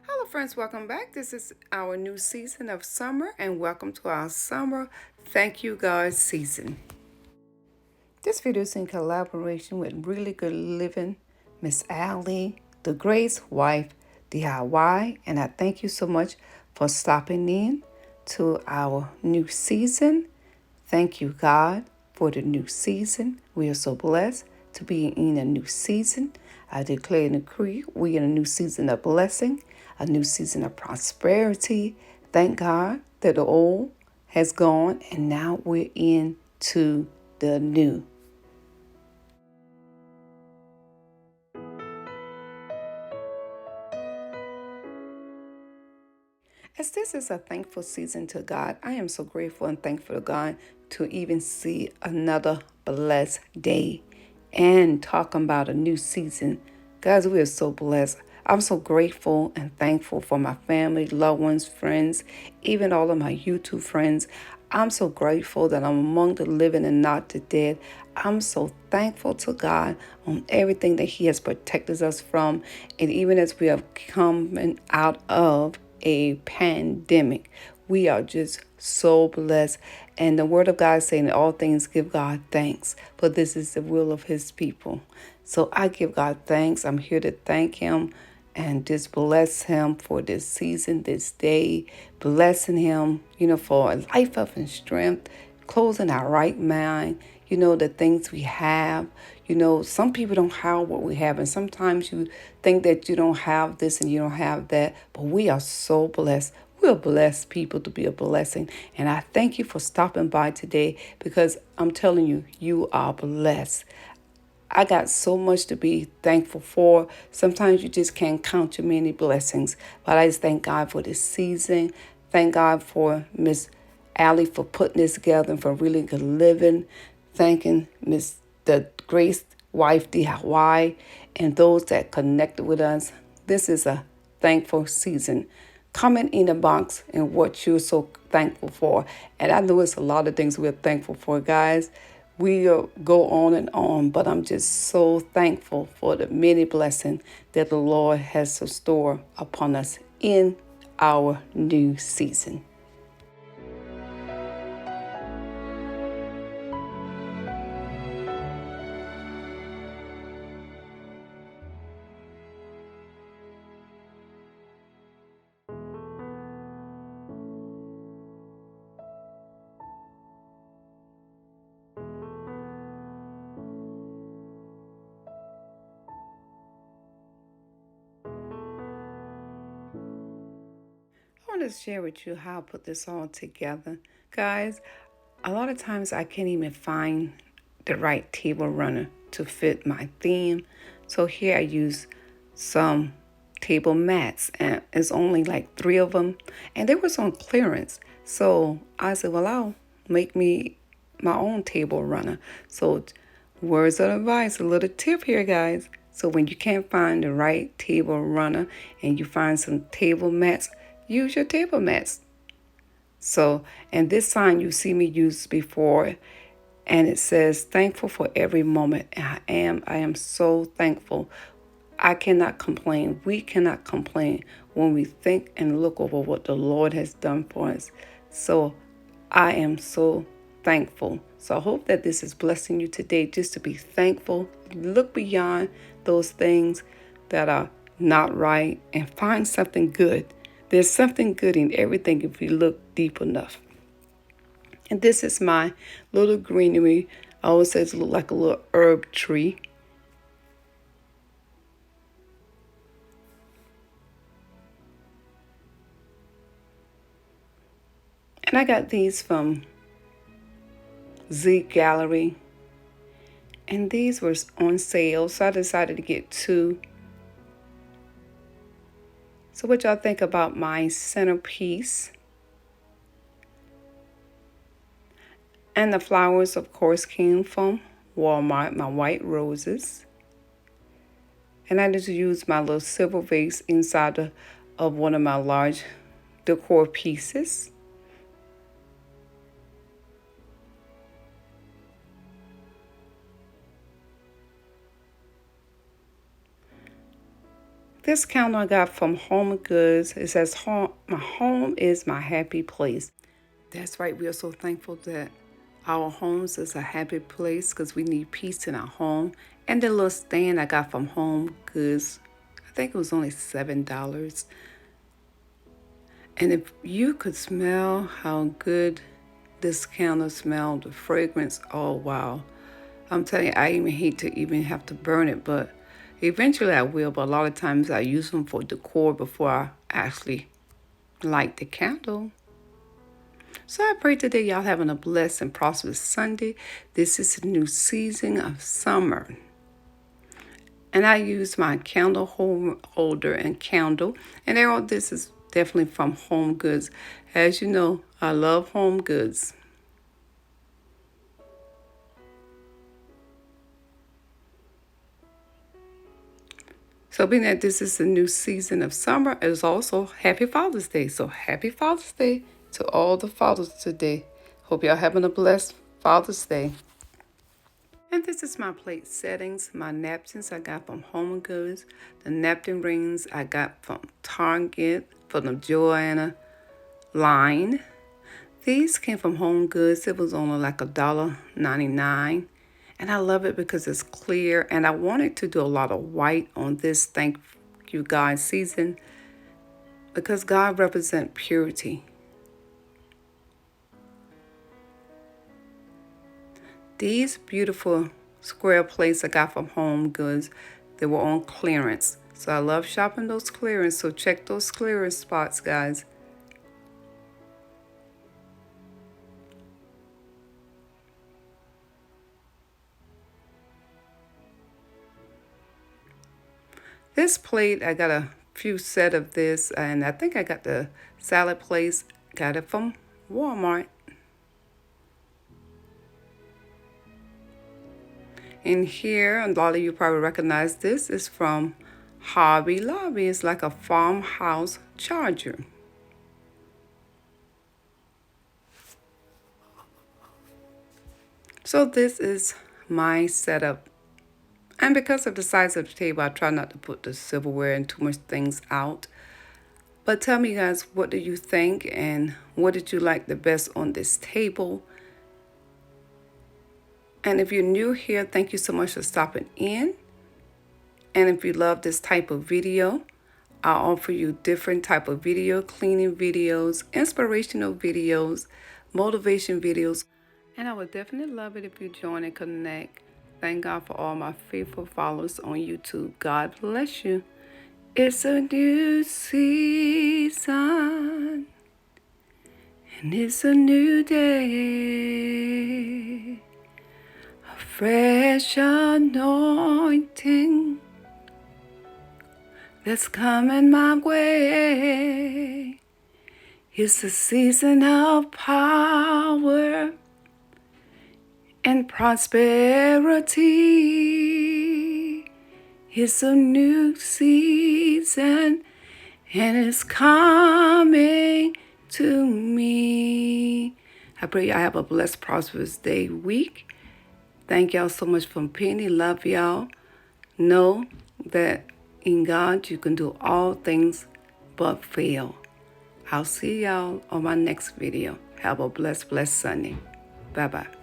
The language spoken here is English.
Hello, friends. Welcome back. This is our new season of summer, and welcome to our summer Thank You God season. This video is in collaboration with Really Good Living, Miss Allie, the Grace Wife, DIY, and I thank you so much for stopping in to our new season. Thank you, God, for the new season. We are so blessed to be in a new season. I declare and decree we in a new season of blessing, a new season of prosperity. Thank God that the old has gone and now we're into the new. As this is a thankful season to God, I am so grateful and thankful to God to even see another blessed day and talking about a new season. Guys, we are so blessed. I'm so grateful and thankful for my family, loved ones, friends, even all of my YouTube friends. I'm so grateful that I'm among the living and not the dead. I'm so thankful to God on everything that He has protected us from. And even as we have come out of a pandemic, we are just so blessed. And the Word of God is saying, in all things give God thanks, for this is the will of His people. So I give God thanks. I'm here to thank Him and just bless Him for this season, this day, blessing Him, for a life of and strength, closing our right mind, the things we have. Some people don't have what we have, and sometimes you think that you don't have this and you don't have that, but we are so blessed. We're blessed people to be a blessing. And I thank you for stopping by today because I'm telling you, you are blessed. I got so much to be thankful for. Sometimes you just can't count your many blessings. But I just thank God for this season. Thank God for Miss Allie for putting this together and for really good living. Thanking Miss the Grace Wife DIY and those that connected with us. This is a thankful season. Comment in the box and what you're so thankful for. And I know it's a lot of things we're thankful for, guys. We go on and on, but I'm just so thankful for the many blessings that the Lord has to store upon us in our new season. I want to share with you how I put this all together. Guys, a lot of times I can't even find the right table runner to fit my theme. So here I use some table mats, and it's only like 3 of them, and they was on clearance. So I said, well, I'll make me my own table runner. So words of advice, a little tip here, guys. So when you can't find the right table runner and you find some table mats, use your table mats. So, and this sign you see me use before, and it says, thankful for every moment. And I am so thankful. I cannot complain. We cannot complain when we think and look over what the Lord has done for us. So I am so thankful. So I hope that this is blessing you today just to be thankful. Look beyond those things that are not right and find something good. There's something good in everything if we look deep enough. And this is my little greenery. I always say it looks like a little herb tree. And I got these from Z Gallery. And these were on sale, so I decided to get 2. So what y'all think about my centerpiece? And the flowers, of course, came from Walmart, my white roses. And I just used my little silver vase inside of one of my large decor pieces. This candle I got from Home Goods. It says, my home is my happy place. That's right. We are so thankful that our homes is a happy place because we need peace in our home. And the little stand I got from Home Goods, I think it was only $7. And if you could smell how good this candle smelled, the fragrance, oh wow. I'm telling you, I even hate to even have to burn it, but eventually I will. But a lot of times I use them for decor before I actually light the candle. So I pray today y'all having a blessed and prosperous Sunday. This is a new season of summer. And I use my candle holder and candle. And this is definitely from Home Goods. As you know, I love Home Goods. So being that this is a new season of summer, it is also Happy Father's Day. So happy Father's Day to all the fathers today. Hope y'all having a blessed Father's Day. And this is my plate settings. My napkins I got from Home Goods. The napkin rings I got from Target for the Joanna line. These came from Home Goods. It was only like $1.99. And I love it because it's clear. And I wanted to do a lot of white on this Thank You God season because God represents purity. These beautiful square plates I got from Home Goods, they were on clearance. So I love shopping those clearance. So check those clearance spots, guys. This plate, I got a few set of this, and I think I got the salad place, got it from Walmart. And here, a lot of you probably recognize this, is from Hobby Lobby. It's like a farmhouse charger. So this is my setup. And because of the size of the table, I try not to put the silverware and too much things out. But tell me, guys, what do you think? And what did you like the best on this table? And if you're new here, thank you so much for stopping in. And if you love this type of video, I'll offer you different type of video, cleaning videos, inspirational videos, motivation videos. And I would definitely love it if you join and connect. Thank God for all my faithful followers on YouTube. God bless you. It's a new season, and it's a new day. A fresh anointing that's coming my way. It's a season of power and prosperity. It's a new season, and it's coming to me. I pray y'all have a blessed, prosperous day, week. Thank y'all so much for Penny. Love y'all. Know that in God you can do all things but fail. I'll see y'all on my next video. Have a blessed, blessed Sunday. Bye-bye.